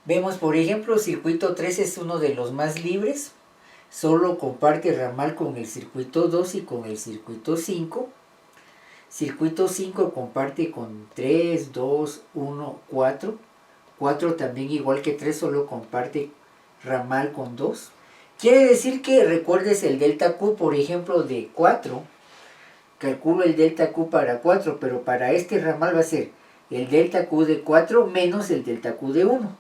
Vemos, por ejemplo, circuito 3 es uno de los más libres. Solo comparte ramal con el circuito 2 y con el circuito 5. Circuito 5 comparte con 3, 2, 1, 4. 4 también igual que 3 solo comparte ramal con 2. Quiere decir que recuerdes el delta Q, por ejemplo, de 4. Calculo el delta Q para 4, pero para este ramal va a ser el delta Q de 4 menos el delta Q de 1.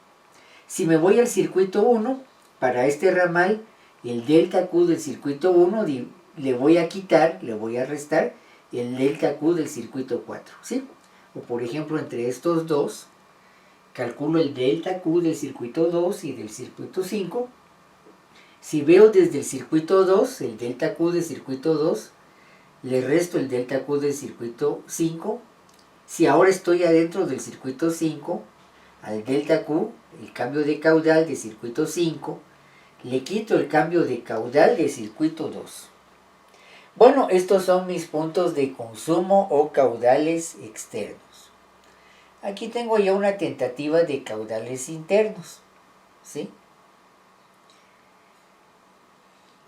Si me voy al circuito 1, para este ramal, el delta Q del circuito 1 le voy a quitar, le voy a restar el delta Q del circuito 4, ¿sí? O por ejemplo, entre estos dos, calculo el delta Q del circuito 2 y del circuito 5. Si veo desde el circuito 2, el delta Q del circuito 2, le resto el delta Q del circuito 5. Si ahora estoy adentro del circuito 5, al delta Q, el cambio de caudal de circuito 5, le quito el cambio de caudal de circuito 2. Bueno, estos son mis puntos de consumo o caudales externos. Aquí tengo ya una tentativa de caudales internos, ¿sí?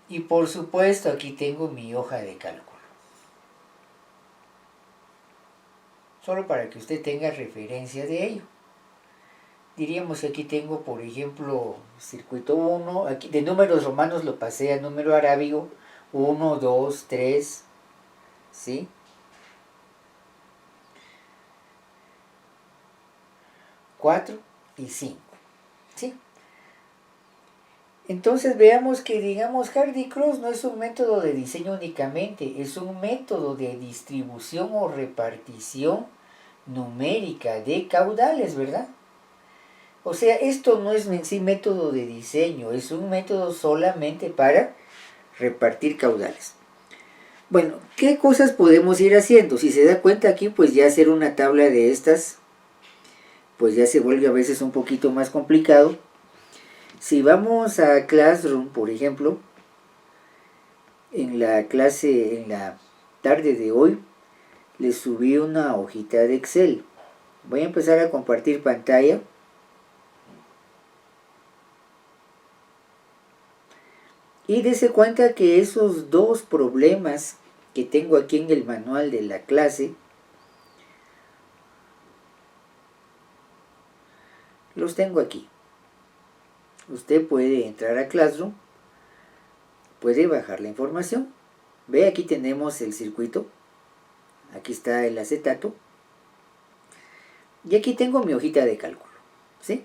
Y por supuesto aquí tengo mi hoja de cálculo. Solo para que usted tenga referencia de ello. Diríamos que aquí tengo, por ejemplo, circuito 1, aquí de números romanos lo pasé a número arábigo, 1, 2, 3, ¿sí? 4 y 5, ¿sí? Entonces veamos que, digamos, Hardy-Cross no es un método de diseño únicamente, es un método de distribución o repartición numérica de caudales, ¿verdad? O sea, esto no es en sí método de diseño, es un método solamente para repartir caudales. Bueno, ¿qué cosas podemos ir haciendo? Si se da cuenta aquí, pues ya hacer una tabla de estas, pues ya se vuelve a veces un poquito más complicado. Si vamos a Classroom, por ejemplo, en la clase, en la tarde de hoy, les subí una hojita de Excel. Voy a empezar a compartir pantalla. Y dése cuenta que esos dos problemas que tengo aquí en el manual de la clase, los tengo aquí. Usted puede entrar a Classroom, puede bajar la información. Ve, aquí tenemos el circuito, aquí está el acetato, y aquí tengo mi hojita de cálculo, ¿sí?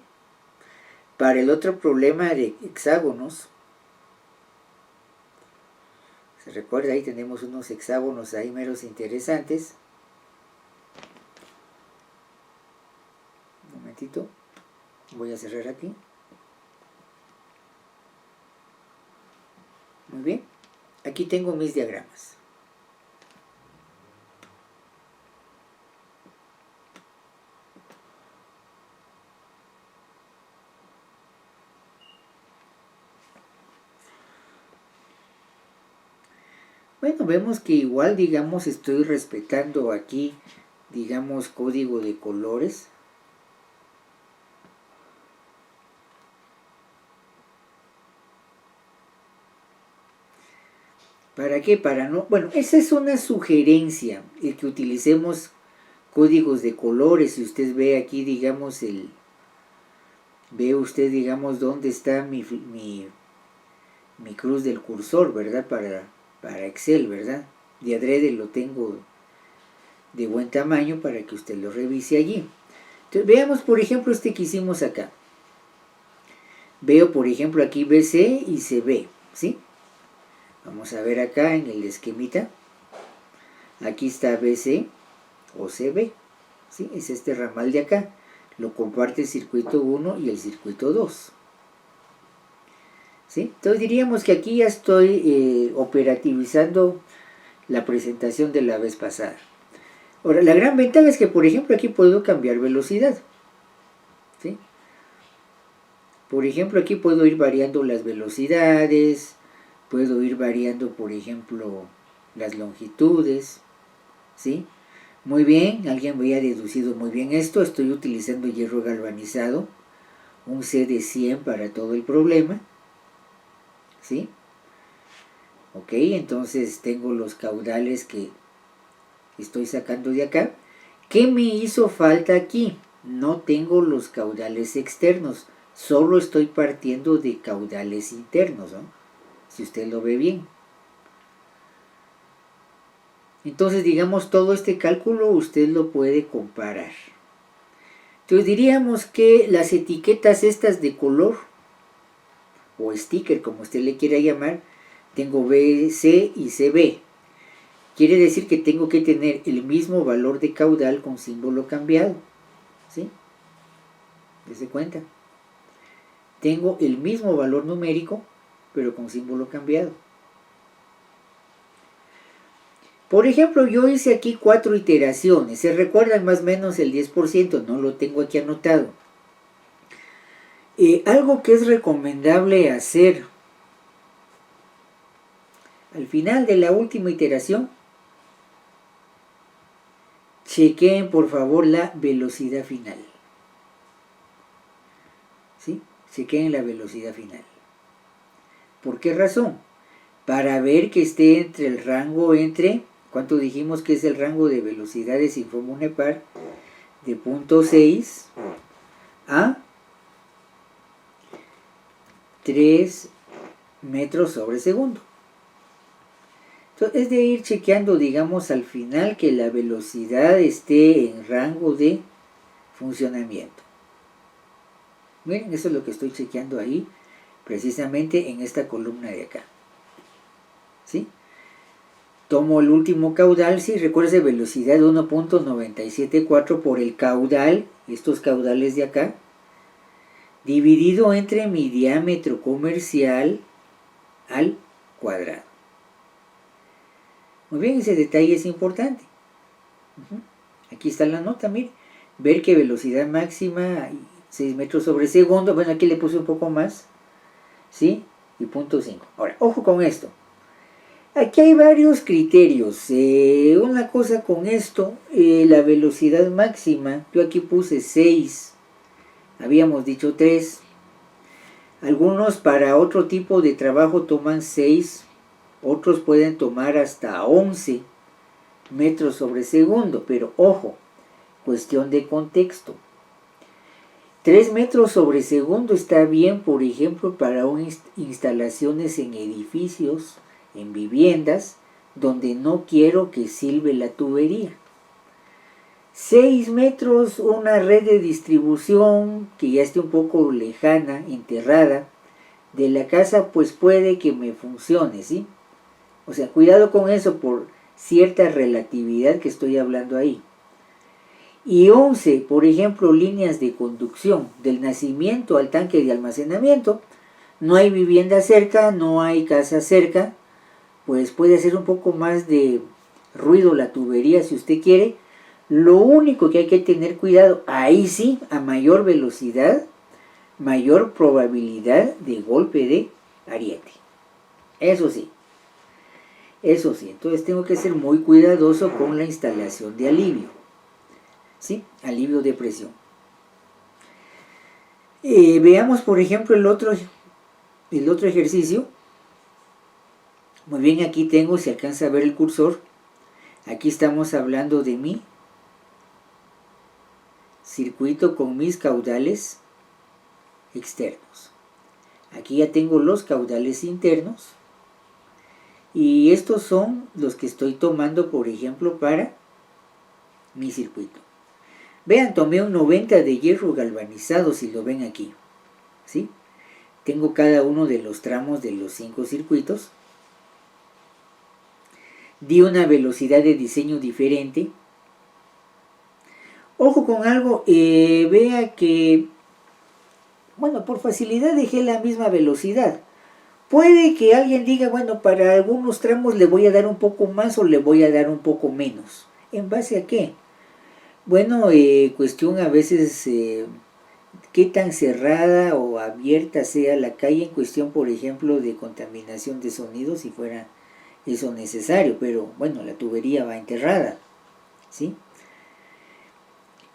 Para el otro problema de hexágonos, se recuerda, ahí tenemos unos hexágonos ahí meros interesantes. Un momentito, voy a cerrar aquí. Muy bien, aquí tengo mis diagramas. Bueno, vemos que igual, digamos, estoy respetando aquí, digamos, código de colores. ¿Para qué? Para no... Bueno, esa es una sugerencia, el que utilicemos códigos de colores. Si usted ve aquí, digamos, ve usted, digamos, dónde está mi cruz del cursor, ¿verdad? Para Excel, ¿verdad? De adrede lo tengo de buen tamaño para que usted lo revise allí. Entonces, veamos, por ejemplo, este que hicimos acá. Veo, por ejemplo, aquí BC y CB, ¿sí? Vamos a ver acá en el esquemita. Aquí está BC o CB, ¿sí? Es este ramal de acá. Lo comparte el circuito 1 y el circuito 2. ¿Sí? Entonces diríamos que aquí ya estoy operativizando la presentación de la vez pasada. Ahora, la gran ventaja es que, por ejemplo, aquí puedo cambiar velocidad. ¿Sí? Por ejemplo, aquí puedo ir variando las velocidades, puedo ir variando, por ejemplo, las longitudes. ¿Sí? Muy bien, alguien había deducido muy bien esto. Estoy utilizando hierro galvanizado un C de 100 para todo el problema, ¿sí? Ok, entonces tengo los caudales que estoy sacando de acá. ¿Qué me hizo falta aquí? No tengo los caudales externos, solo estoy partiendo de caudales internos, ¿no? Si usted lo ve bien. Entonces, digamos, todo este cálculo usted lo puede comparar. Entonces diríamos que las etiquetas estas de color, o sticker, como usted le quiera llamar, tengo BC y CB. Quiere decir que tengo que tener el mismo valor de caudal con símbolo cambiado. ¿Sí? ¿Se cuenta? Tengo el mismo valor numérico, pero con símbolo cambiado. Por ejemplo, yo hice aquí 4 iteraciones. ¿Se recuerdan más o menos el 10%? No lo tengo aquí anotado. Algo que es recomendable hacer al final de la última iteración, chequeen por favor la velocidad final. ¿Sí? Chequeen la velocidad final. ¿Por qué razón? Para ver que esté entre el rango entre, ¿cuánto dijimos que es el rango de velocidades sin forma unipar? De 0.6 a 3 metros sobre segundo. Entonces es de ir chequeando, digamos, al final que la velocidad esté en rango de funcionamiento. Miren, eso es lo que estoy chequeando ahí, precisamente en esta columna de acá. ¿Sí? Tomo el último caudal, sí, recuerde velocidad 1.974 por el caudal, estos caudales de acá, dividido entre mi diámetro comercial al cuadrado. Muy bien, ese detalle es importante. Aquí está la nota, mire. Ver que velocidad máxima 6 metros sobre segundo. Bueno, aquí le puse un poco más. ¿Sí? Y 0.5. Ahora, ojo con esto. Aquí hay varios criterios. Una cosa con esto, la velocidad máxima. Yo aquí puse 6. Habíamos dicho 3. Algunos para otro tipo de trabajo toman 6. Otros pueden tomar hasta 11 metros sobre segundo, pero ojo, cuestión de contexto. 3 metros sobre segundo está bien, por ejemplo, para instalaciones en edificios, en viviendas, donde no quiero que silbe la tubería. 6 metros, una red de distribución que ya esté un poco lejana, enterrada, de la casa, pues puede que me funcione, ¿sí? O sea, cuidado con eso por cierta relatividad que estoy hablando ahí. Y 11, por ejemplo, líneas de conducción del nacimiento al tanque de almacenamiento. No hay vivienda cerca, no hay casa cerca, pues puede hacer un poco más de ruido la tubería si usted quiere. Lo único que hay que tener cuidado, ahí sí, a mayor velocidad, mayor probabilidad de golpe de ariete. Eso sí. Eso sí, entonces tengo que ser muy cuidadoso con la instalación de alivio. ¿Sí? Alivio de presión. Veamos, por ejemplo, el otro ejercicio. Muy bien, aquí tengo, si alcanza a ver el cursor, aquí estamos hablando de mi circuito con mis caudales externos. Aquí ya tengo los caudales internos. Y estos son los que estoy tomando, por ejemplo, para mi circuito. Vean, tomé un 90 de hierro galvanizado, si lo ven aquí. ¿Sí? Tengo cada uno de los tramos de los 5 circuitos. Di una velocidad de diseño diferente. Ojo con algo, vea que, bueno, por facilidad dejé la misma velocidad. Puede que alguien diga, bueno, para algunos tramos le voy a dar un poco más o le voy a dar un poco menos. ¿En base a qué? Bueno, cuestión a veces qué tan cerrada o abierta sea la calle en cuestión, por ejemplo, de contaminación de sonido, si fuera eso necesario. Pero bueno, la tubería va enterrada, ¿sí?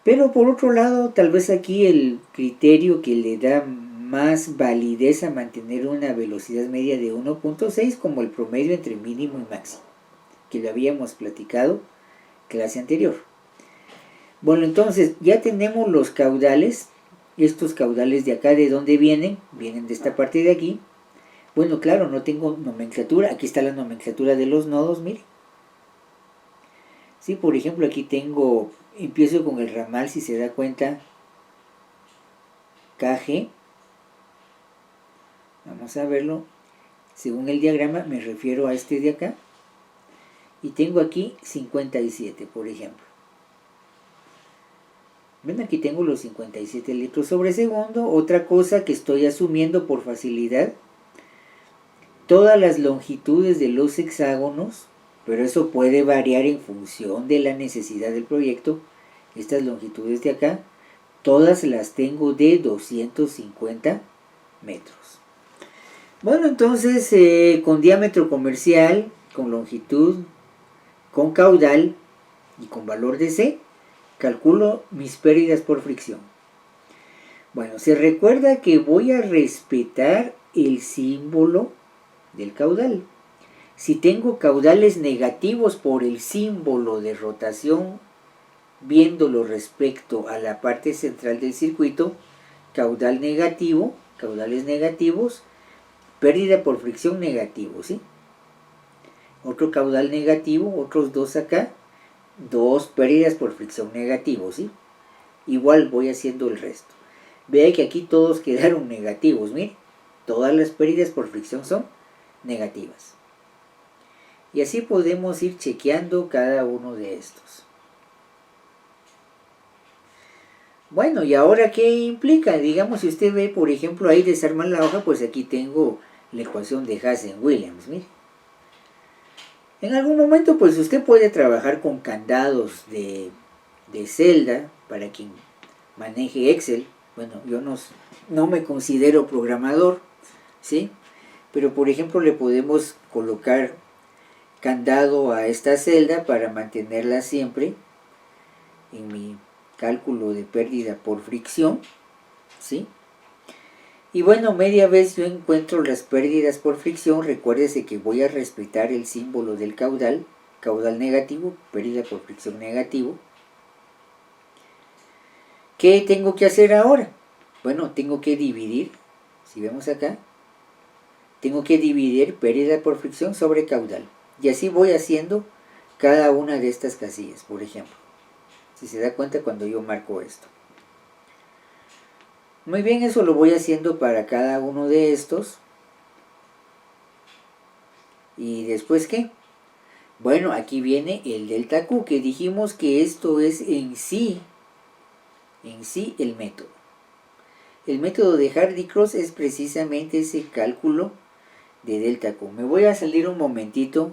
Pero por otro lado, tal vez aquí el criterio que le da más validez a mantener una velocidad media de 1.6 como el promedio entre mínimo y máximo, que lo habíamos platicado clase anterior. Bueno, entonces ya tenemos los caudales. Estos caudales de acá, ¿de dónde vienen? Vienen de esta parte de aquí. Bueno, claro, no tengo nomenclatura. Aquí está la nomenclatura de los nodos, mire. Sí, por ejemplo, aquí tengo, empiezo con el ramal, si se da cuenta, KG. Vamos a verlo. Según el diagrama, me refiero a este de acá. Y tengo aquí 57, por ejemplo. Ven, aquí tengo los 57 litros sobre segundo. Otra cosa que estoy asumiendo por facilidad, todas las longitudes de los hexágonos, pero eso puede variar en función de la necesidad del proyecto. Estas longitudes de acá, todas las tengo de 250 metros. Bueno, entonces con diámetro comercial, con longitud, con caudal y con valor de C, calculo mis pérdidas por fricción. Bueno, se recuerda que voy a respetar el símbolo del caudal. Si tengo caudales negativos por el símbolo de rotación, viéndolo respecto a la parte central del circuito, caudal negativo, caudales negativos, pérdida por fricción negativo, ¿sí? Otro caudal negativo, otros dos acá, dos pérdidas por fricción negativo, ¿sí? Igual voy haciendo el resto. Vea que aquí todos quedaron negativos, mire, todas las pérdidas por fricción son negativas. Y así podemos ir chequeando cada uno de estos. Bueno, ¿y ahora qué implica? Digamos, si usted ve, por ejemplo, ahí desarman la hoja, pues aquí tengo la ecuación de Hazen-Williams, mire. En algún momento, pues usted puede trabajar con candados de celda para quien maneje Excel. Bueno, yo no me considero programador, ¿sí? Pero, por ejemplo, le podemos colocar candado a esta celda para mantenerla siempre en mi cálculo de pérdida por fricción, ¿sí? Y bueno, media vez yo encuentro las pérdidas por fricción. Recuérdese que voy a respetar el símbolo del caudal, caudal negativo, pérdida por fricción negativo. ¿Qué tengo que hacer ahora? Bueno, tengo que dividir, si vemos acá, tengo que dividir pérdida por fricción sobre caudal. Y así voy haciendo cada una de estas casillas, por ejemplo. Si se da cuenta cuando yo marco esto. Muy bien, eso lo voy haciendo para cada uno de estos. ¿Y después qué? Bueno, aquí viene el delta Q, que dijimos que esto es en sí el método. El método de Hardy-Cross es precisamente ese cálculo de delta Q. Me voy a salir un momentito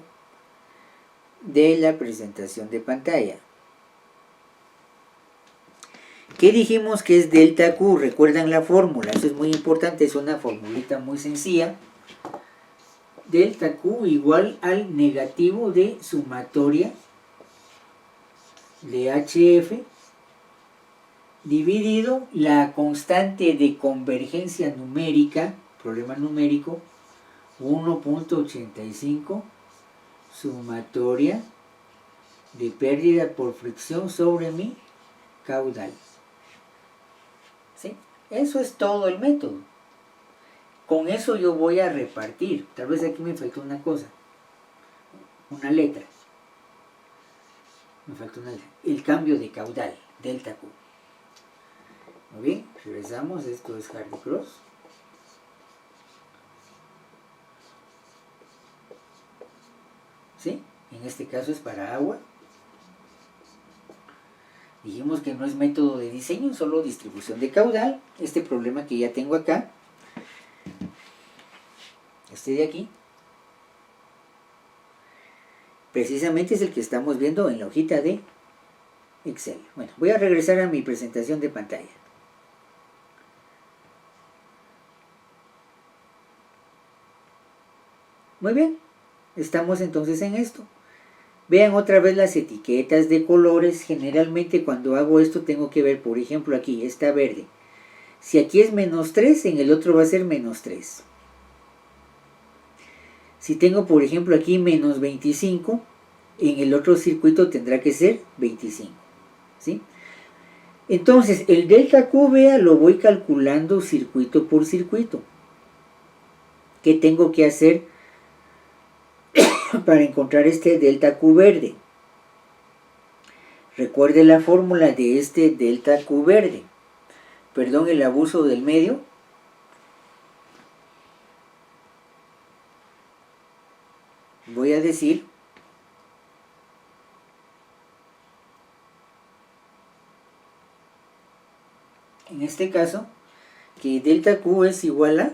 de la presentación de pantalla. ¿Qué dijimos que es delta Q? ¿Recuerdan la fórmula? Eso es muy importante, es una formulita muy sencilla. Delta Q igual al negativo de sumatoria de HF dividido la constante de convergencia numérica, problema numérico, 1.85 sumatoria de pérdida por fricción sobre mi caudal. ¿Sí? Eso es todo el método. Con eso yo voy a repartir. Tal vez aquí me faltó una cosa, una letra. Me faltó una letra. El cambio de caudal, delta Q. Muy bien, regresamos. Esto es Hardy-Cross. ¿Sí? En este caso es para agua. Dijimos que no es método de diseño, solo distribución de caudal. Este problema que ya tengo acá, este de aquí, precisamente es el que estamos viendo en la hojita de Excel. Bueno, voy a regresar a mi presentación de pantalla. Muy bien, estamos entonces en esto. Vean otra vez las etiquetas de colores. Generalmente cuando hago esto tengo que ver, por ejemplo aquí, está verde. Si aquí es menos 3, en el otro va a ser menos 3. Si tengo, por ejemplo, aquí menos 25, en el otro circuito tendrá que ser 25. ¿Sí? Entonces, el delta Q, vea, lo voy calculando circuito por circuito. ¿Qué tengo que hacer para encontrar este delta Q verde? Recuerde la fórmula de este delta Q verde. Perdón el abuso del medio. Voy a decir en este caso que delta Q es igual a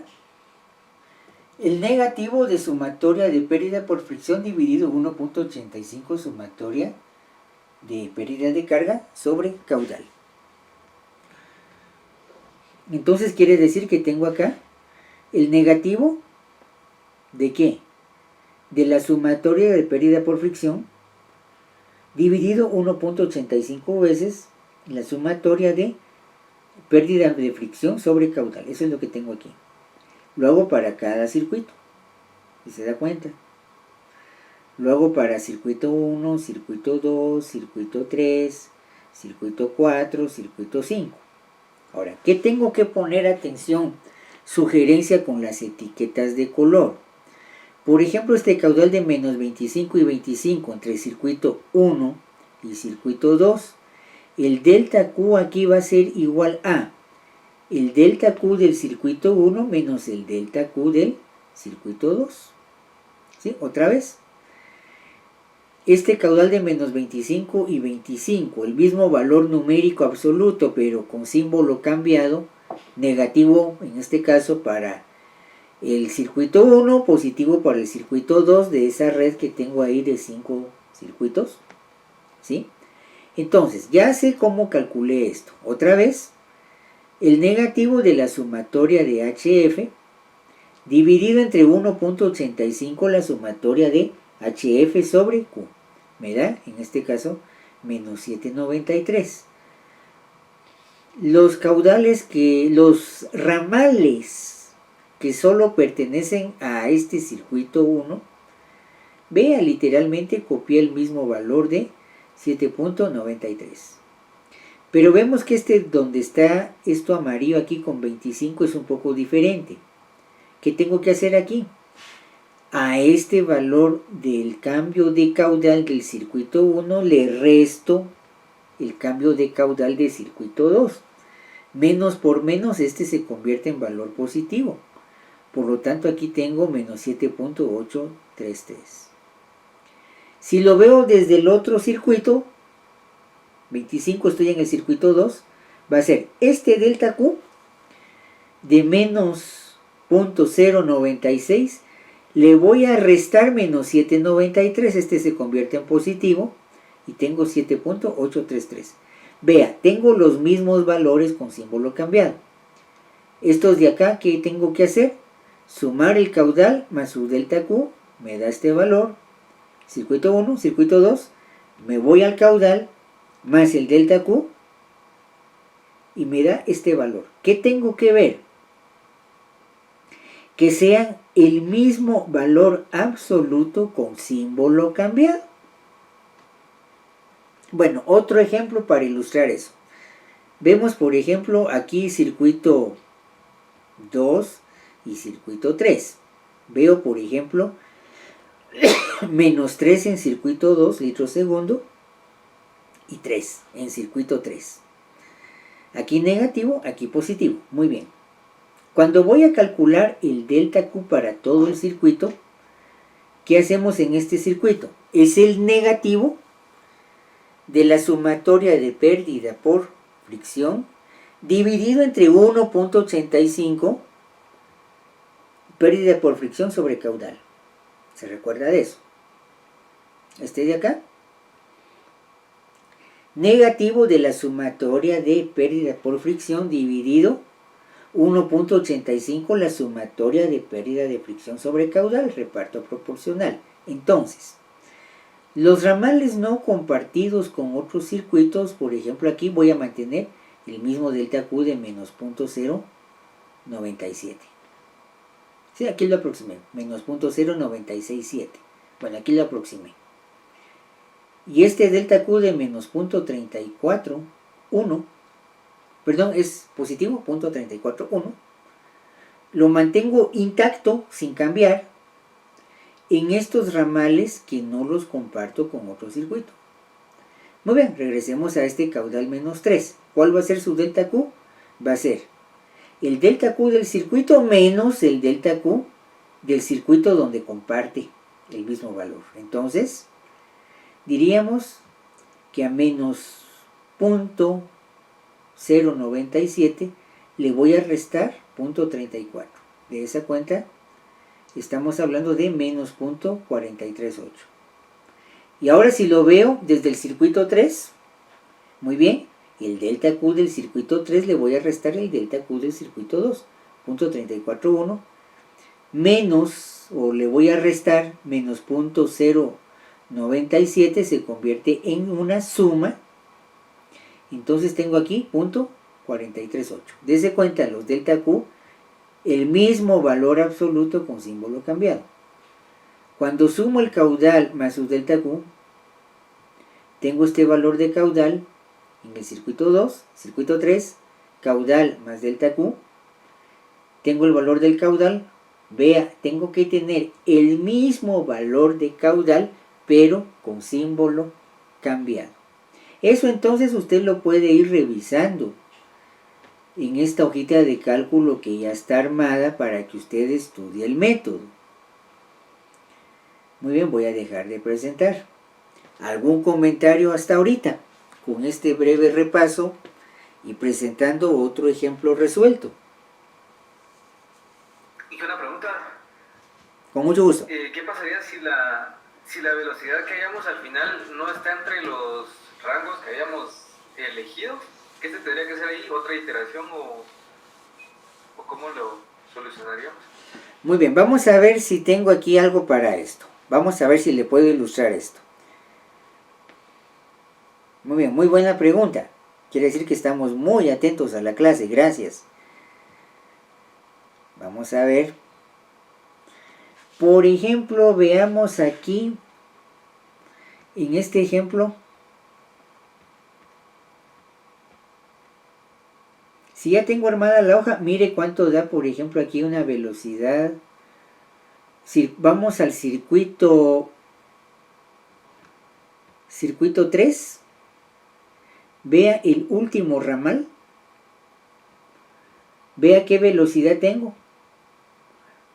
el negativo de sumatoria de pérdida por fricción dividido 1.85 sumatoria de pérdida de carga sobre caudal. Entonces quiere decir que tengo acá el negativo ¿de qué? De la sumatoria de pérdida por fricción dividido 1.85 veces la sumatoria de pérdida de fricción sobre caudal. Eso es lo que tengo aquí. Lo hago para cada circuito, si se da cuenta. Lo hago para circuito 1, circuito 2, circuito 3, circuito 4, circuito 5. Ahora, ¿qué tengo que poner atención? Sugerencia con las etiquetas de color. Por ejemplo, este caudal de menos 25 y 25 entre circuito 1 y circuito 2. El delta Q aquí va a ser igual a el delta Q del circuito 1 menos el delta Q del circuito 2. ¿Sí? Otra vez. Este caudal de menos 25 y 25, el mismo valor numérico absoluto, pero con símbolo cambiado, negativo en este caso para el circuito 1, positivo para el circuito 2 de esa red que tengo ahí de 5 circuitos. ¿Sí? Entonces, ya sé cómo calculé esto. Otra vez, el negativo de la sumatoria de HF dividido entre 1.85 la sumatoria de HF sobre Q. Me da, en este caso, menos 793. Los ramales que solo pertenecen a este circuito 1, vea, literalmente copié el mismo valor de 7.93. Pero vemos que donde está esto amarillo aquí con 25 es un poco diferente. ¿Qué tengo que hacer aquí? A este valor del cambio de caudal del circuito 1 le resto el cambio de caudal del circuito 2. Menos por menos este se convierte en valor positivo. Por lo tanto aquí tengo menos 7.833. Si lo veo desde el otro circuito, 25 estoy en el circuito 2, va a ser este delta Q de menos 0.096, le voy a restar menos 793, este se convierte en positivo y tengo 7.833. Vea, tengo los mismos valores con símbolo cambiado. Estos de acá, ¿qué tengo que hacer? Sumar el caudal más su delta Q, me da este valor. Circuito 1, circuito 2, me voy al caudal más el delta Q y me da este valor. ¿Qué tengo que ver? Que sean el mismo valor absoluto con símbolo cambiado. Bueno, otro ejemplo para ilustrar eso. Vemos, por ejemplo, aquí circuito 2 y circuito 3. Veo, por ejemplo, menos 3 en circuito 2 litros segundo y 3 en circuito 3. Aquí negativo, aquí positivo. Muy bien. Cuando voy a calcular el delta Q para todo el circuito, ¿qué hacemos en este circuito? Es el negativo de la sumatoria de pérdida por fricción dividido entre 1.85 pérdida por fricción sobre caudal. ¿Se recuerda de eso? Este de acá. Negativo de la sumatoria de pérdida por fricción dividido 1.85 la sumatoria de pérdida de fricción sobre caudal, reparto proporcional. Entonces, Los ramales no compartidos con otros circuitos, por ejemplo aquí voy a mantener el mismo delta Q de menos 0.097. Sí, aquí lo aproximé, menos 0.0967. Bueno, aquí lo aproximé. Y este delta Q de menos 0.341, perdón, es positivo, 0.341, lo mantengo intacto, sin cambiar, en estos ramales que no los comparto con otro circuito. Muy bien, regresemos a este caudal menos 3. ¿Cuál va a ser su delta Q? Va a ser el delta Q del circuito menos el delta Q del circuito donde comparte el mismo valor. Entonces, diríamos que a menos 0.097 le voy a restar 0.34. De esa cuenta estamos hablando de menos 0.438. Y ahora si lo veo desde el circuito 3, muy bien, el delta Q del circuito 3 le voy a restar el delta Q del circuito 2, 0.341, menos, o le voy a restar menos 0.097, se convierte en una suma. Entonces tengo aquí 0.438. Dese cuenta, los delta Q, el mismo valor absoluto con símbolo cambiado. Cuando sumo el caudal más su delta Q, tengo este valor de caudal en el circuito 2, circuito 3, caudal más delta Q. Tengo el valor del caudal. Vea, tengo que tener el mismo valor de caudal, pero con símbolo cambiado. Eso entonces usted lo puede ir revisando en esta hojita de cálculo que ya está armada para que usted estudie el método. Muy bien, voy a dejar de presentar. ¿Algún comentario hasta ahorita? Con este breve repaso y presentando otro ejemplo resuelto. ¿Y una pregunta? Con mucho gusto. ¿Qué pasaría si la velocidad que hayamos al final no está entre los rangos que hayamos elegido? ¿Qué se tendría que hacer ahí? ¿Otra iteración o cómo lo solucionaríamos? Muy bien, vamos a ver si tengo aquí algo para esto. Vamos a ver si le puedo ilustrar esto. Muy bien, muy buena pregunta. Quiere decir que estamos muy atentos a la clase. Gracias. Vamos a ver. Por ejemplo, veamos aquí, en este ejemplo, si ya tengo armada la hoja, mire cuánto da, por ejemplo, aquí una velocidad. Si vamos al circuito 3, vea el último ramal, vea qué velocidad tengo.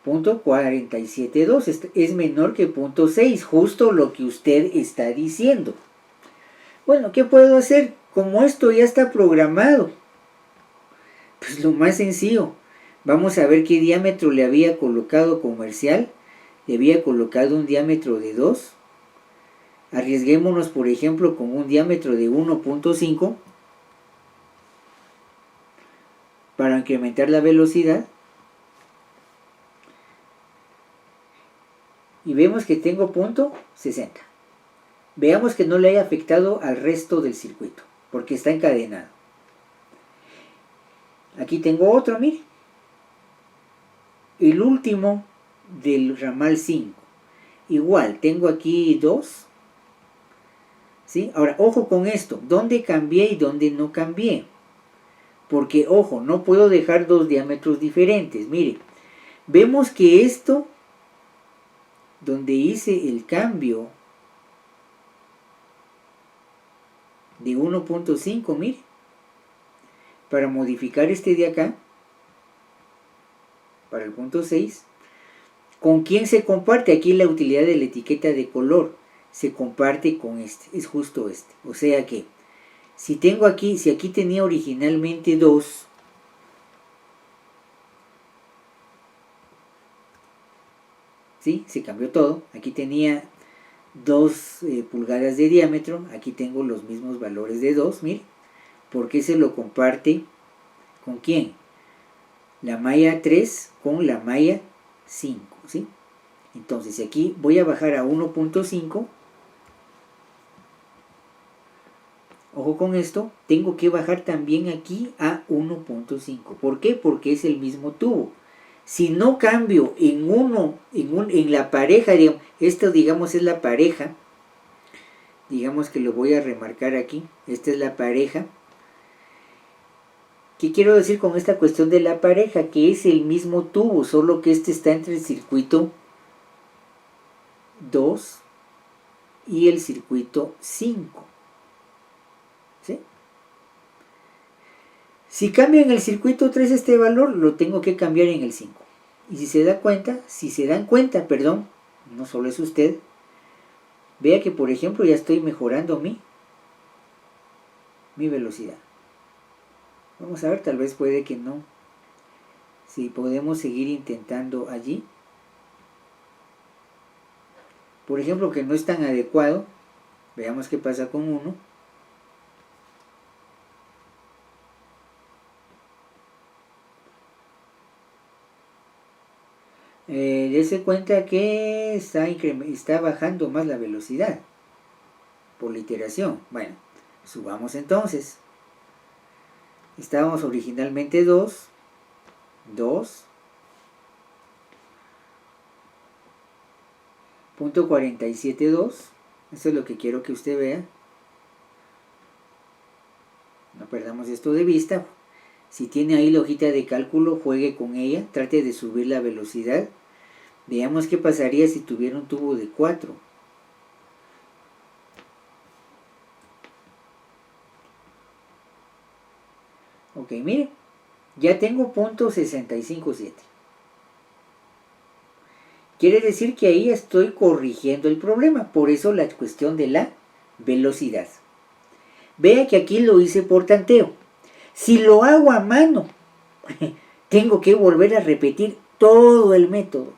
0.472 es menor que 0.6, justo lo que usted está diciendo. Bueno, ¿qué puedo hacer? Como esto ya está programado, pues lo más sencillo, vamos a ver qué diámetro le había colocado comercial. Le había colocado un diámetro de 2. Arriesguémonos, por ejemplo, con un diámetro de 1.5 para incrementar la velocidad. Y vemos que tengo 0.60. Veamos que no le haya afectado al resto del circuito, porque está encadenado. Aquí tengo otro, mire. El último del ramal 5. Igual, tengo aquí 2. ¿Sí? Ahora, ojo con esto. ¿Dónde cambié y dónde no cambié? Porque, ojo, no puedo dejar dos diámetros diferentes. Mire, vemos que esto, donde hice el cambio de 1.5, mire, para modificar este de acá, para el punto 6, ¿con quién se comparte? Aquí la utilidad de la etiqueta de color se comparte con este, es justo este. O sea que, si tengo aquí, si aquí tenía originalmente 2, ¿sí? Se cambió todo. Aquí tenía 2 pulgadas de diámetro, aquí tengo los mismos valores de 2, mire. ¿Por qué se lo comparte? ¿Con quién? La malla 3 con la malla 5, ¿sí? Entonces aquí voy a bajar a 1.5 ojo con esto, tengo que bajar también aquí a 1.5. ¿Por qué? Porque es el mismo tubo. Si no cambio en la pareja, digamos, esto digamos es la pareja, digamos que lo voy a remarcar aquí, esta es la pareja. ¿Qué quiero decir con esta cuestión de la pareja? Que es el mismo tubo, solo que este está entre el circuito 2 y el circuito 5. ¿Sí? Si cambio en el circuito 3 este valor, lo tengo que cambiar en el 5. Y si se dan cuenta, no solo es usted, vea que por ejemplo ya estoy mejorando mi velocidad. Vamos a ver, tal vez puede que no. Si podemos seguir intentando allí. Por ejemplo, que no es tan adecuado. Veamos qué pasa con uno. Dese cuenta que está bajando más la velocidad por la iteración. Bueno, subamos entonces. Estábamos originalmente 2. .472. Esto es lo que quiero que usted vea. No perdamos esto de vista. Si tiene ahí la hojita de cálculo, juegue con ella. Trate de subir la velocidad. Veamos qué pasaría si tuviera un tubo de 4. Ok, mire. Ya tengo .657. Quiere decir que ahí estoy corrigiendo el problema. Por eso la cuestión de la velocidad. Vea que aquí lo hice por tanteo. Si lo hago a mano, tengo que volver a repetir todo el método.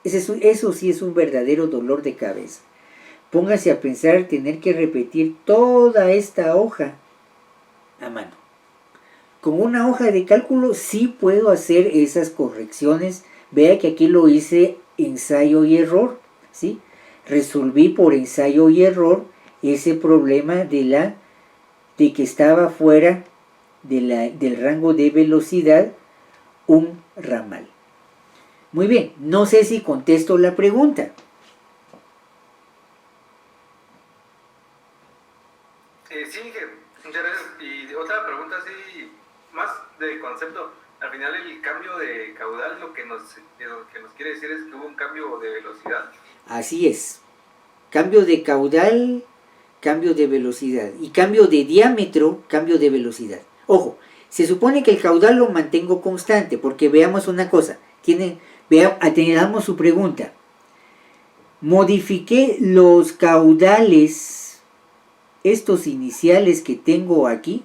Eso sí es un verdadero dolor de cabeza. Póngase a pensar tener que repetir toda esta hoja a mano. Con una hoja de cálculo sí puedo hacer esas correcciones. Vea que aquí lo hice ensayo y error, ¿sí? Resolví por ensayo y error ese problema de que estaba fuera del rango de velocidad un ramal. Muy bien, no sé si contesto la pregunta. Sí, muchas gracias. Y otra pregunta así, más de concepto. Al final el cambio de caudal lo que nos quiere decir es que hubo un cambio de velocidad. Así es. Cambio de caudal, cambio de velocidad. Y cambio de diámetro, cambio de velocidad. Ojo, se supone que el caudal lo mantengo constante, porque veamos una cosa. Atendamos su pregunta. Modifiqué los caudales, estos iniciales que tengo aquí.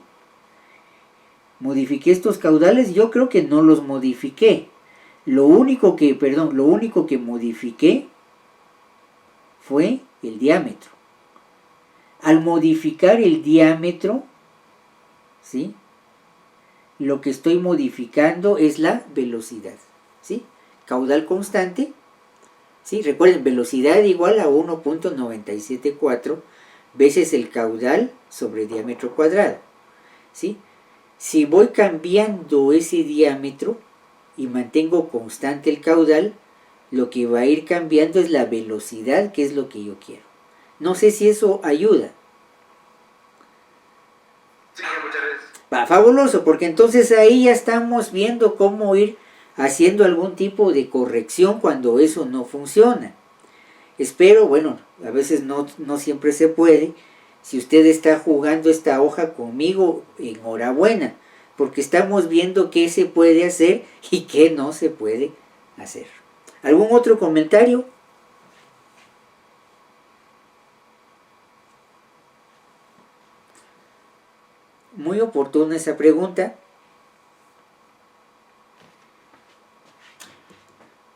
Modifiqué estos caudales, yo creo que no los modifiqué. Lo único que modifiqué fue el diámetro. Al modificar el diámetro, ¿sí? Lo que estoy modificando es la velocidad, ¿sí? Caudal constante, ¿sí? Recuerden, velocidad igual a 1.974 veces el caudal sobre diámetro cuadrado, ¿sí? Si voy cambiando ese diámetro y mantengo constante el caudal, lo que va a ir cambiando es la velocidad, que es lo que yo quiero. No sé si eso ayuda. Sí, muchas gracias. Va, fabuloso, porque entonces ahí ya estamos viendo cómo ir haciendo algún tipo de corrección cuando eso no funciona. Espero, bueno, a veces no siempre se puede. Si usted está jugando esta hoja conmigo, enhorabuena, porque estamos viendo qué se puede hacer y qué no se puede hacer. ¿Algún otro comentario? Muy oportuna esa pregunta.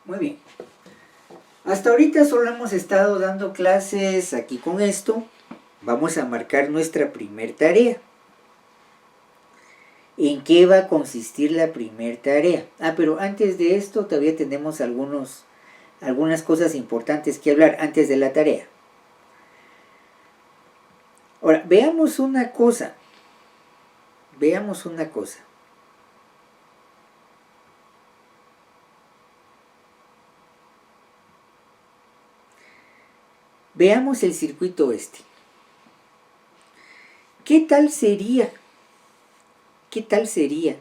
Muy bien. Hasta ahorita solo hemos estado dando clases aquí con esto. Vamos a marcar nuestra primer tarea. ¿En qué va a consistir la primer tarea? Pero antes de esto todavía tenemos algunas cosas importantes que hablar antes de la tarea. Ahora, veamos una cosa. Veamos una cosa. Veamos el circuito este. ¿Qué tal sería? ¿Qué tal sería?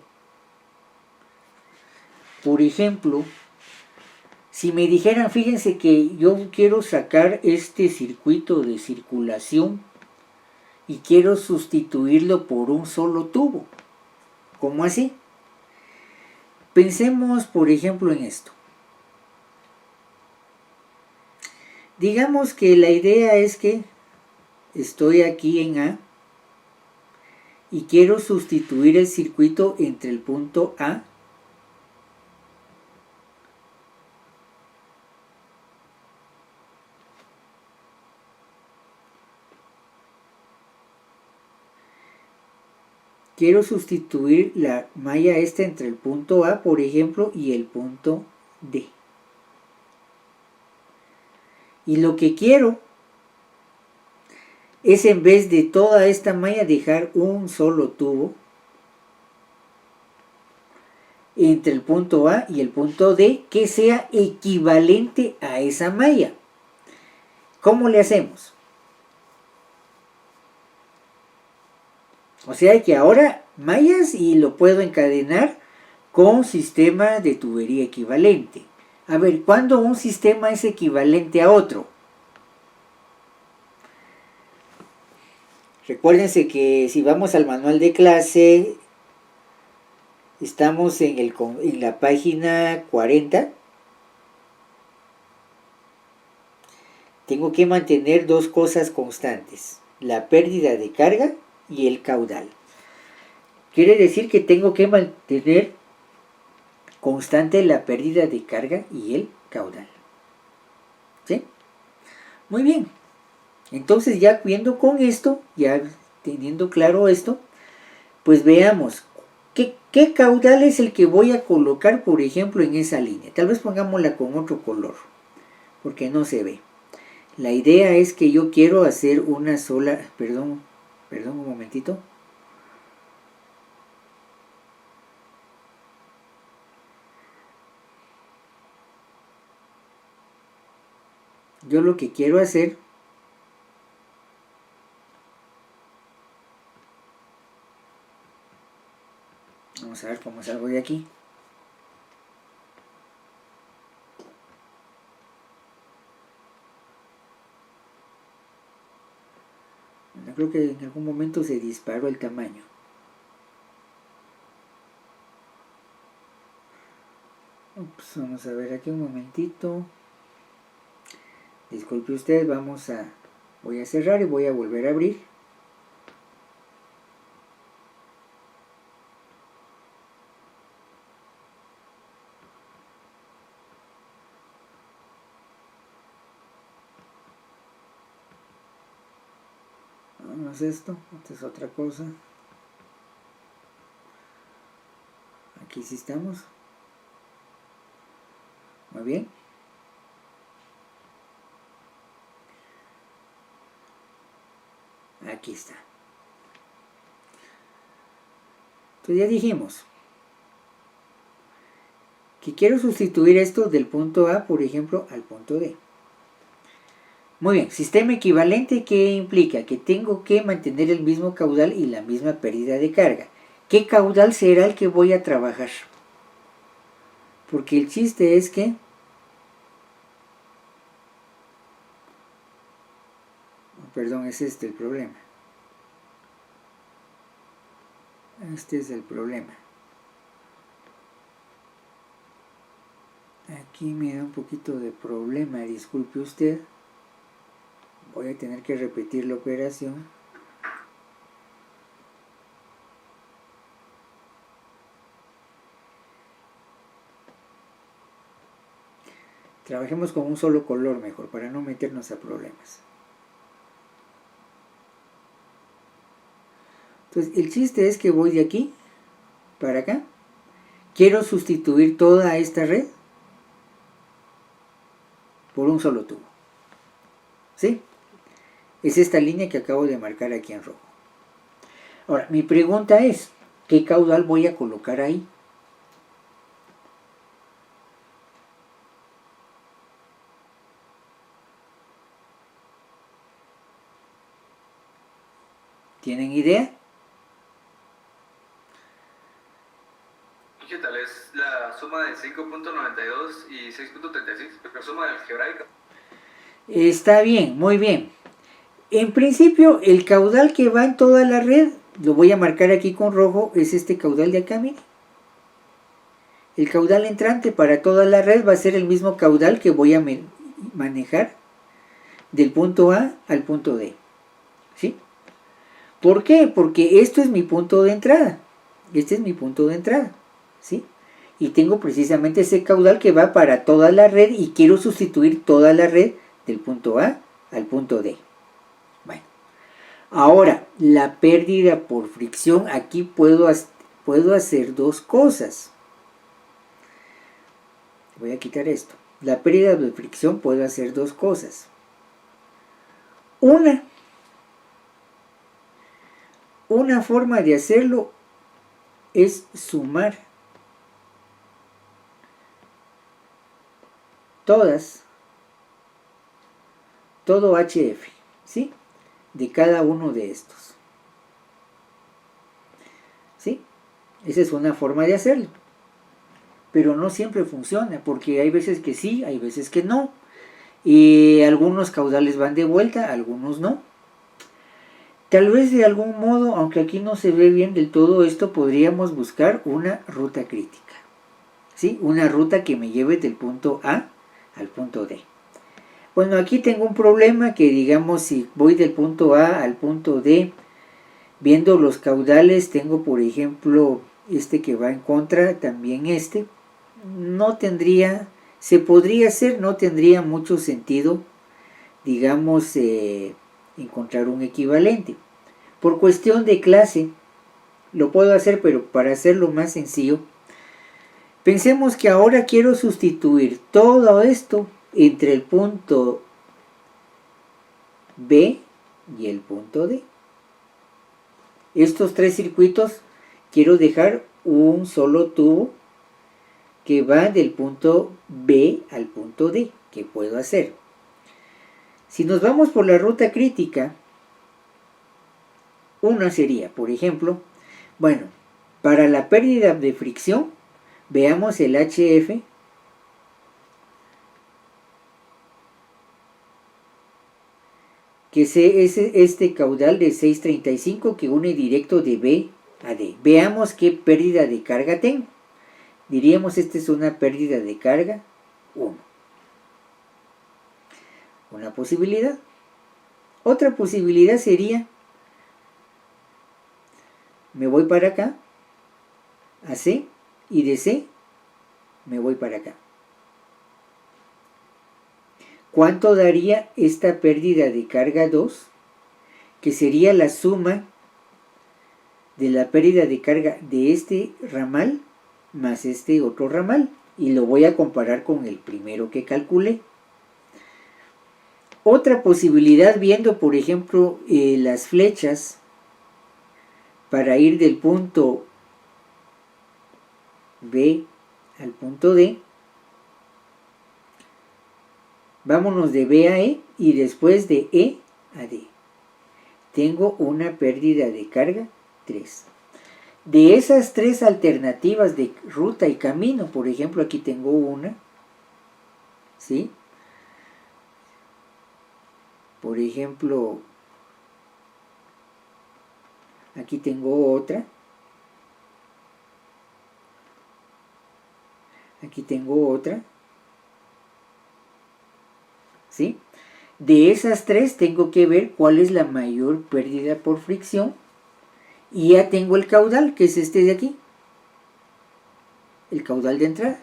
Por ejemplo, si me dijeran, fíjense que yo quiero sacar este circuito de circulación y quiero sustituirlo por un solo tubo. ¿Cómo así? Pensemos, por ejemplo, en esto. Digamos que la idea es que estoy aquí en A y quiero sustituir el circuito entre el punto A quiero sustituir la malla esta entre el punto A, por ejemplo, y el punto D. Y lo que quiero es, en vez de toda esta malla, dejar un solo tubo entre el punto A y el punto D que sea equivalente a esa malla. ¿Cómo le hacemos? O sea que ahora mallas y lo puedo encadenar con sistema de tubería equivalente. A ver, ¿cuándo un sistema es equivalente a otro? Recuérdense que si vamos al manual de clase, estamos en la página 40. Tengo que mantener dos cosas constantes: la pérdida de carga y el caudal. Quiere decir que tengo que mantener constante la pérdida de carga y el caudal. ¿Sí? Muy bien. Entonces, ya viendo con esto, ya teniendo claro esto, pues veamos qué caudal es el que voy a colocar, por ejemplo, en esa línea. Tal vez pongámosla con otro color, porque no se ve. La idea es que yo quiero hacer una sola, perdón un momentito. Yo lo que quiero hacer vamos a ver cómo salgo de aquí. Yo creo que en algún momento se disparó el tamaño. Ups, vamos a ver aquí un momentito. Disculpe usted, voy a cerrar y voy a volver a abrir. No es esto, esta es otra cosa. Aquí sí estamos. Muy bien. Aquí está. Entonces ya dijimos que quiero sustituir esto del punto A, por ejemplo, al punto D. Muy bien, sistema equivalente, que implica que tengo que mantener el mismo caudal y la misma pérdida de carga. ¿Qué caudal será el que voy a trabajar? Porque el chiste es que perdón, es este el problema. Este es el problema. Aquí me da un poquito de problema, disculpe usted. Voy a tener que repetir la operación. Trabajemos con un solo color mejor, para no meternos a problemas. Entonces, el chiste es que voy de aquí para acá. Quiero sustituir toda esta red por un solo tubo. ¿Sí? Es esta línea que acabo de marcar aquí en rojo. Ahora, mi pregunta es, ¿qué caudal voy a colocar ahí? ¿Tienen idea? ¿Qué tal es la suma de 5.92 y 6.36? Pero suma algebraica. Está bien, muy bien. En principio, el caudal que va en toda la red, lo voy a marcar aquí con rojo, es este caudal de acá, miren. El caudal entrante para toda la red va a ser el mismo caudal que voy a manejar del punto A al punto D. ¿Sí? ¿Por qué? Porque esto es mi punto de entrada. Este es mi punto de entrada. ¿Sí? Y tengo precisamente ese caudal que va para toda la red y quiero sustituir toda la red del punto A al punto D. Bueno. Ahora, la pérdida por fricción, aquí puedo hacer dos cosas. Voy a quitar esto. La pérdida de fricción puedo hacer dos cosas. Una forma de hacerlo es sumar todo HF, ¿sí? De cada uno de estos. ¿Sí? Esa es una forma de hacerlo. Pero no siempre funciona, porque hay veces que sí, hay veces que no. Y algunos caudales van de vuelta, algunos no. Tal vez de algún modo, aunque aquí no se ve bien del todo esto, podríamos buscar una ruta crítica. ¿Sí? Una ruta que me lleve del punto A al punto D. Bueno, aquí tengo un problema que, digamos, si voy del punto A al punto D, viendo los caudales, tengo por ejemplo este que va en contra, también este. No tendría, se podría hacer, no tendría mucho sentido, digamos, encontrar un equivalente. Por cuestión de clase, lo puedo hacer, pero para hacerlo más sencillo, pensemos que ahora quiero sustituir todo esto entre el punto B y el punto D. Estos tres circuitos quiero dejar un solo tubo que va del punto B al punto D. ¿Qué puedo hacer? Si nos vamos por la ruta crítica, una sería, por ejemplo, bueno, para la pérdida de fricción, veamos el HF, que es este caudal de 635 que une directo de B a D. Veamos qué pérdida de carga tengo. Diríamos, esta es una pérdida de carga 1. Una posibilidad. Otra posibilidad sería, me voy para acá, a C, y de C me voy para acá. ¿Cuánto daría esta pérdida de carga 2? Que sería la suma de la pérdida de carga de este ramal más este otro ramal. Y lo voy a comparar con el primero que calculé. Otra posibilidad, viendo por ejemplo las flechas para ir del punto B al punto D, vámonos de B a E y después de E a D. Tengo una pérdida de carga 3. De esas tres alternativas de ruta y camino, por ejemplo, aquí tengo una, ¿sí? Por ejemplo, aquí tengo otra. Aquí tengo otra. ¿Sí? De esas tres tengo que ver cuál es la mayor pérdida por fricción. Y ya tengo el caudal, que es este de aquí. El caudal de entrada.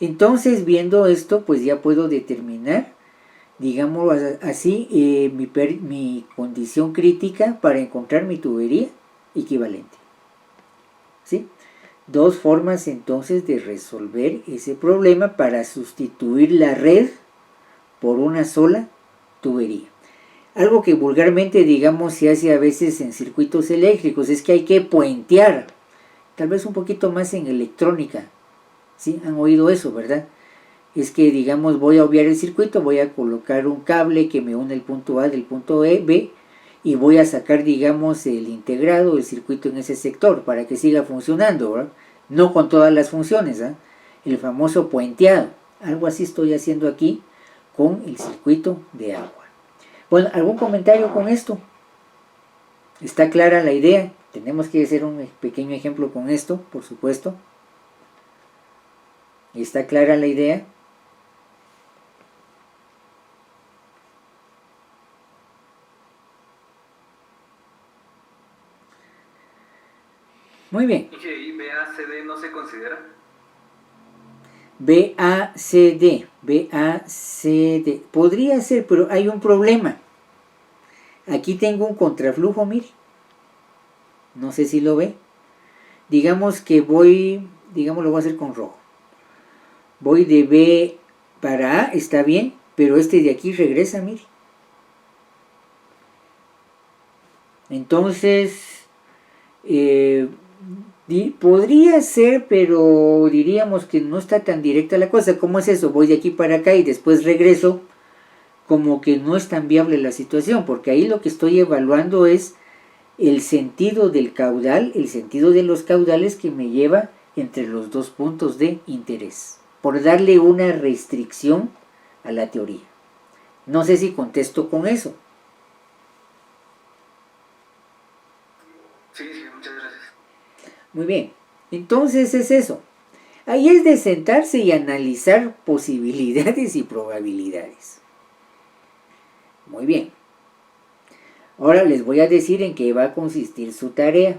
Entonces, viendo esto, pues ya puedo determinar, digamos así, mi condición crítica para encontrar mi tubería equivalente. ¿Sí? Dos formas entonces de resolver ese problema para sustituir la red por una sola tubería. Algo que vulgarmente, digamos, se hace a veces en circuitos eléctricos, es que hay que puentear, tal vez un poquito más en electrónica, ¿sí? Han oído eso, ¿verdad? Es que, digamos, voy a obviar el circuito, voy a colocar un cable que me une el punto A del punto B, y voy a sacar, digamos, el integrado del circuito en ese sector para que siga funcionando, ¿verdad? No con todas las funciones, ¿eh? El famoso puenteado. Algo así estoy haciendo aquí con el circuito de agua. Bueno, ¿algún comentario con esto? ¿Está clara la idea? Tenemos que hacer un pequeño ejemplo con esto, por supuesto. ¿Está clara la idea? Muy bien. ¿Y que BACD no se considera? BACD, BACD. Podría ser, pero hay un problema. Aquí tengo un contraflujo, mire. No sé si lo ve. Digamos que voy, digamos lo voy a hacer con rojo. Voy de B para A, está bien, pero este de aquí regresa, mire. Entonces, podría ser, pero diríamos que no está tan directa la cosa. ¿Cómo es eso? Voy de aquí para acá y después regreso. Como que no es tan viable la situación, porque ahí lo que estoy evaluando es el sentido del caudal, el sentido de los caudales que me lleva entre los dos puntos de interés, por darle una restricción a la teoría. No sé si contesto con eso. Sí, sí, muchas gracias. Muy bien, entonces es eso. Ahí es de sentarse y analizar posibilidades y probabilidades. Muy bien. Ahora les voy a decir en qué va a consistir su tarea.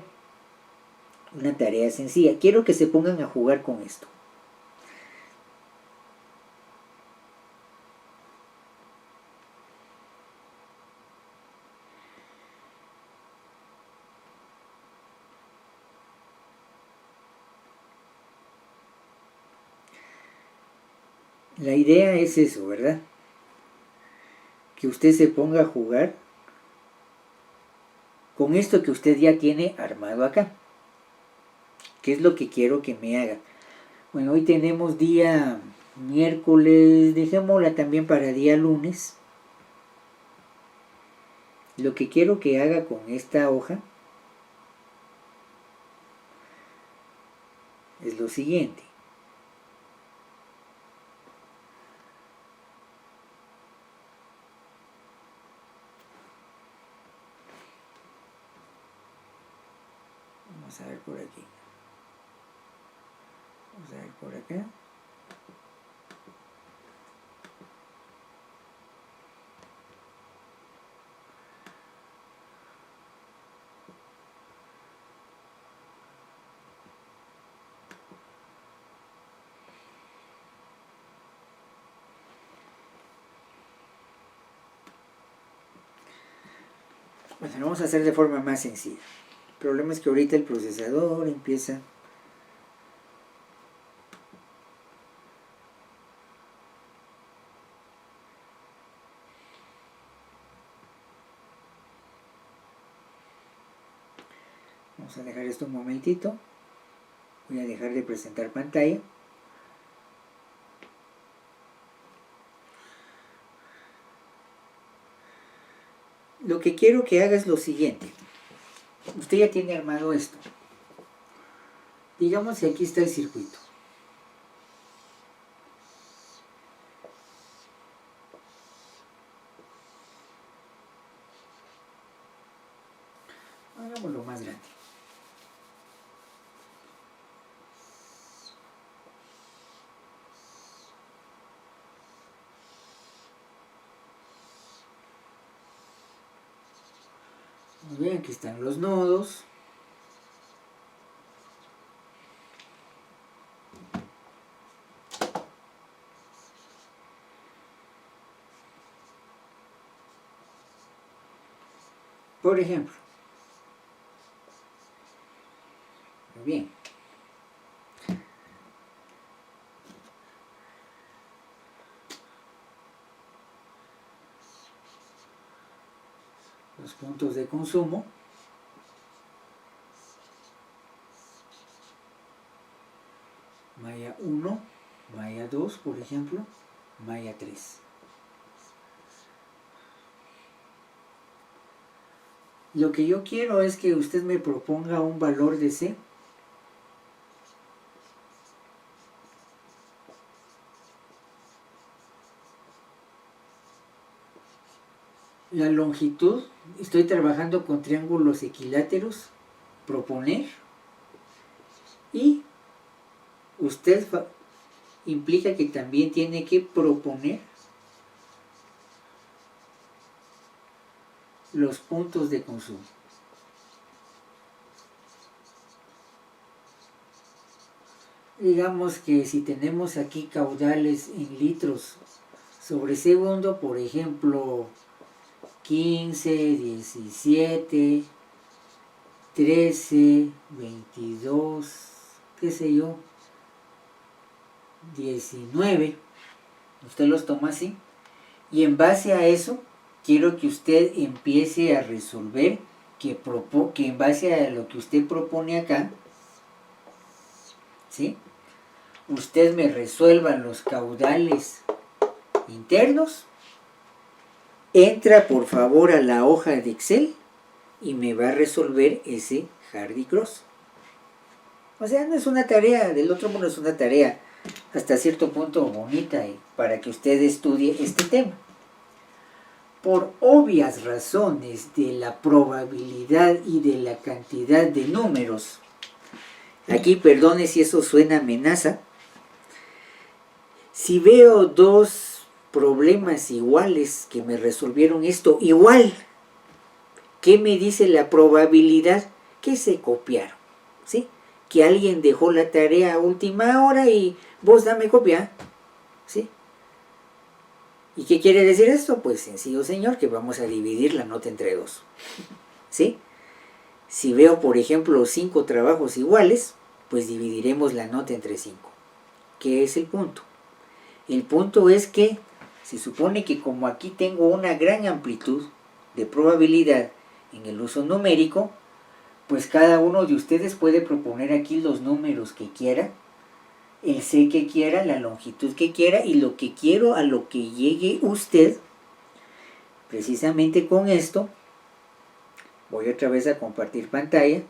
Una tarea sencilla. Quiero que se pongan a jugar con esto. La idea es eso, ¿verdad? Que usted se ponga a jugar con esto que usted ya tiene armado acá. ¿Qué es lo que quiero que me haga? Bueno, hoy tenemos día miércoles, dejémosla también para día lunes. Lo que quiero que haga con esta hoja es lo siguiente. Vamos a ver por aquí. Vamos a ver por acá. Bueno, lo vamos a hacer de forma más sencilla. El problema es que ahorita el procesador empieza. Vamos a dejar esto un momentito. Voy a dejar de presentar pantalla. Lo que quiero que haga es lo siguiente. Usted ya tiene armado esto. Digamos que aquí está el circuito. Hagámoslo más grande. Muy bien, aquí están los nodos. Por ejemplo. Muy bien. los puntos de consumo. Malla 1, malla 2, por ejemplo, malla 3. Lo que yo quiero es que usted me proponga un valor de C. La longitud, estoy trabajando con triángulos equiláteros, proponer, y usted implica que también tiene que proponer los puntos de consumo. Digamos que si tenemos aquí caudales en litros sobre segundo, por ejemplo, 15, 17, 13, 22, qué sé yo, 19, usted los toma así, y en base a eso quiero que usted empiece a resolver que en base a lo que usted propone acá, ¿sí?, usted me resuelva los caudales internos. Entra por favor a la hoja de Excel y me va a resolver ese Hardy Cross. O sea, no es una tarea, del otro modo es una tarea hasta cierto punto bonita para que usted estudie este tema. Por obvias razones de la probabilidad y de la cantidad de números, aquí perdone si eso suena amenaza, si veo dos problemas iguales que me resolvieron esto igual, ¿qué me dice la probabilidad? Que se copiaron, ¿sí? Que alguien dejó la tarea a última hora y vos dame copia, ¿sí? ¿Y qué quiere decir esto? Pues sencillo, señor, que vamos a dividir la nota entre dos, ¿sí? Si veo, por ejemplo, 5 trabajos iguales, pues dividiremos la nota entre 5. ¿Qué es el punto? El punto es que se supone que como aquí tengo una gran amplitud de probabilidad en el uso numérico, pues cada uno de ustedes puede proponer aquí los números que quiera, el C que quiera, la longitud que quiera, y lo que quiero a lo que llegue usted. Precisamente con esto voy otra vez a compartir pantalla.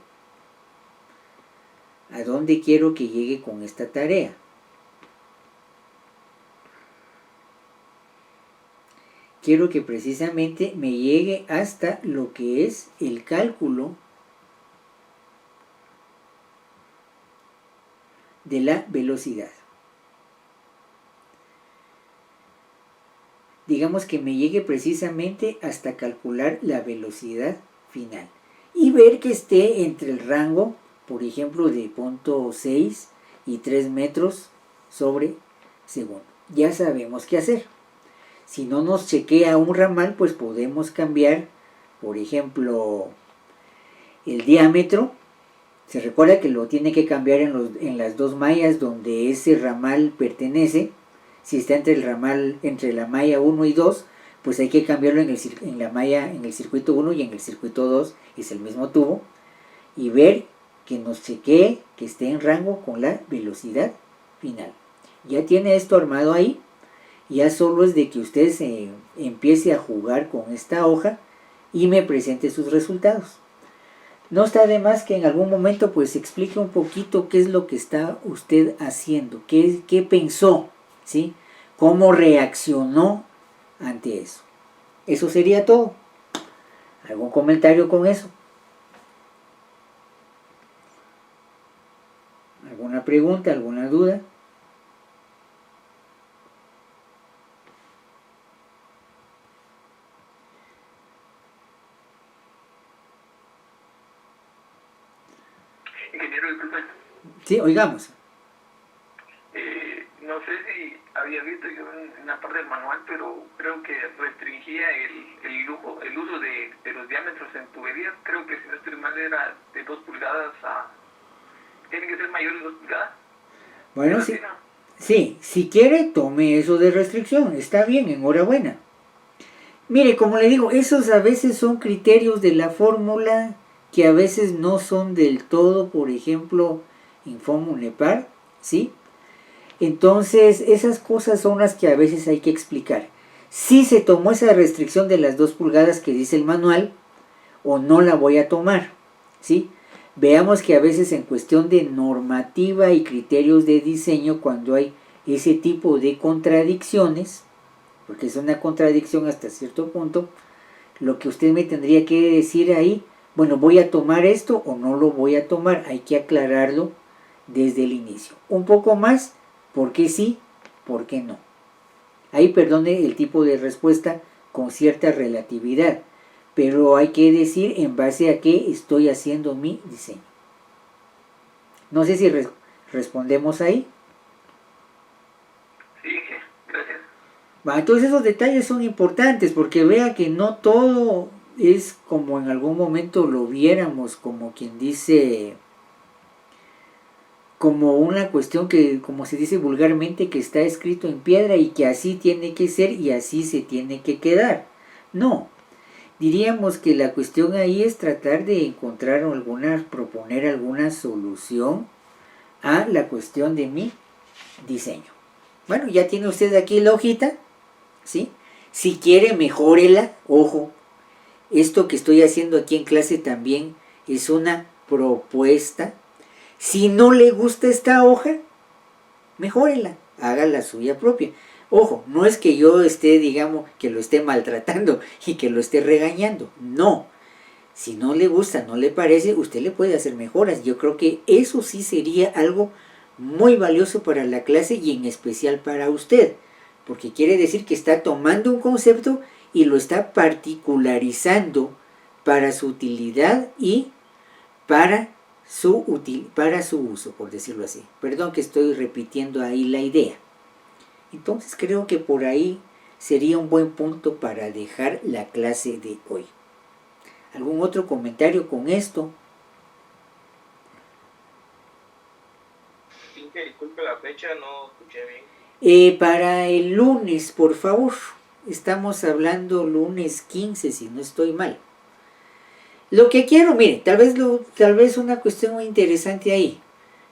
¿A dónde quiero que llegue con esta tarea? Quiero que precisamente me llegue hasta lo que es el cálculo de la velocidad. Digamos que me llegue precisamente hasta calcular la velocidad final y ver que esté entre el rango, por ejemplo, de 0.6 y 3 metros sobre segundo. Ya sabemos qué hacer. Si no nos chequea un ramal, pues podemos cambiar, por ejemplo, el diámetro. Se recuerda que lo tiene que cambiar en las dos mallas donde ese ramal pertenece. Si está entre la malla 1 y 2, pues hay que cambiarlo en el circuito 1 y en el circuito 2, es el mismo tubo, y ver que nos chequee que esté en rango con la velocidad final. Ya tiene esto armado ahí. Ya solo es de que usted se empiece a jugar con esta hoja y me presente sus resultados. No está de más que en algún momento pues explique un poquito qué es lo que está usted haciendo, qué pensó, ¿sí? Cómo reaccionó ante eso. Eso sería todo. ¿Algún comentario con eso? ¿Alguna pregunta, alguna duda? Ingeniero, disculpe. Sí, oigamos. No sé si había visto yo en la parte del manual, pero creo que restringía el uso de los diámetros en tuberías. Creo que si no estoy mal era de 2 pulgadas a... ¿Tienen que ser mayores de 2 pulgadas? Bueno, sí, si quiere, tome eso de restricción. Está bien, enhorabuena. Mire, como le digo, esos a veces son criterios de la fórmula que a veces no son del todo, por ejemplo, en Fórmula, ¿sí? Entonces, esas cosas son las que a veces hay que explicar. Si se tomó esa restricción de las 2 pulgadas que dice el manual, o no la voy a tomar, ¿sí? Veamos que a veces en cuestión de normativa y criterios de diseño, cuando hay ese tipo de contradicciones, porque es una contradicción hasta cierto punto, lo que usted me tendría que decir ahí, bueno, ¿voy a tomar esto o no lo voy a tomar? Hay que aclararlo desde el inicio. Un poco más, ¿por qué sí? ¿Por qué no? Ahí perdone el tipo de respuesta con cierta relatividad, pero hay que decir en base a qué estoy haciendo mi diseño. No sé si respondemos ahí. Sí, gracias. Entonces esos detalles son importantes porque vea que no todo es como en algún momento lo viéramos, como quien dice, como una cuestión que, como se dice vulgarmente, que está escrito en piedra y que así tiene que ser y así se tiene que quedar. No, diríamos que la cuestión ahí es tratar de encontrar proponer alguna solución a la cuestión de mi diseño. Bueno, ya tiene usted aquí la hojita, ¿sí? Si quiere, mejórela, ojo. Esto que estoy haciendo aquí en clase también es una propuesta. Si no le gusta esta hoja, mejórela, haga la suya propia. Ojo, no es que yo esté, digamos, que lo esté maltratando y que lo esté regañando. No. Si no le gusta, no le parece, usted le puede hacer mejoras. Yo creo que eso sí sería algo muy valioso para la clase y en especial para usted. Porque quiere decir que está tomando un concepto y lo está particularizando para su utilidad y para su uso, por decirlo así. Perdón que estoy repitiendo ahí la idea. Entonces creo que por ahí sería un buen punto para dejar la clase de hoy. ¿Algún otro comentario con esto? Sí, que disculpe la fecha, no escuché bien. Para el lunes, por favor. Estamos hablando lunes 15, si no estoy mal. Lo que quiero, mire, tal vez una cuestión muy interesante ahí.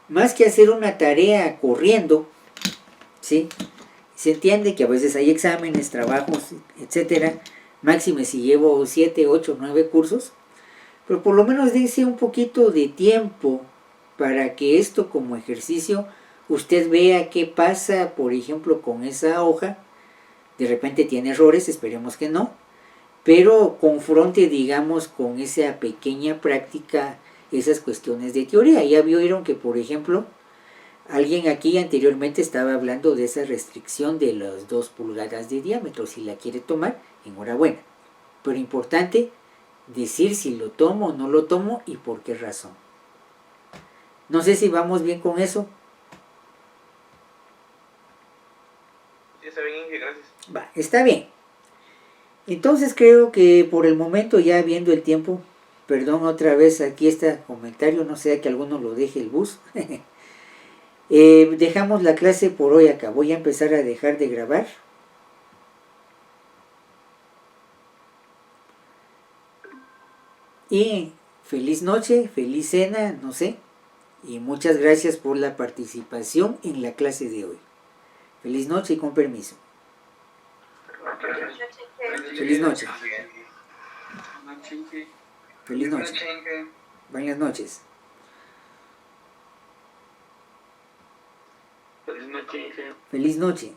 Más que hacer una tarea corriendo, ¿sí? Se entiende que a veces hay exámenes, trabajos, etcétera. Máxime si llevo 7, 8, 9 cursos. Pero por lo menos dése un poquito de tiempo para que esto como ejercicio usted vea qué pasa, por ejemplo, con esa hoja. De repente tiene errores, esperemos que no. Pero confronte, digamos, con esa pequeña práctica esas cuestiones de teoría. Ya vieron que, por ejemplo, alguien aquí anteriormente estaba hablando de esa restricción de las 2 pulgadas de diámetro. Si la quiere tomar, enhorabuena. Pero importante decir si lo tomo o no lo tomo y por qué razón. No sé si vamos bien con eso. Sí, está bien, Inge, gracias. Va, está bien. Entonces creo que por el momento, ya viendo el tiempo, perdón otra vez aquí este comentario, no sea que alguno lo deje el bus. Dejamos la clase por hoy acá. Voy a empezar a dejar de grabar. Y feliz noche, feliz cena, no sé. Y muchas gracias por la participación en la clase de hoy. Feliz noche y con permiso. Feliz noche. Feliz noche. Buenas noches. Feliz noche. Feliz noche.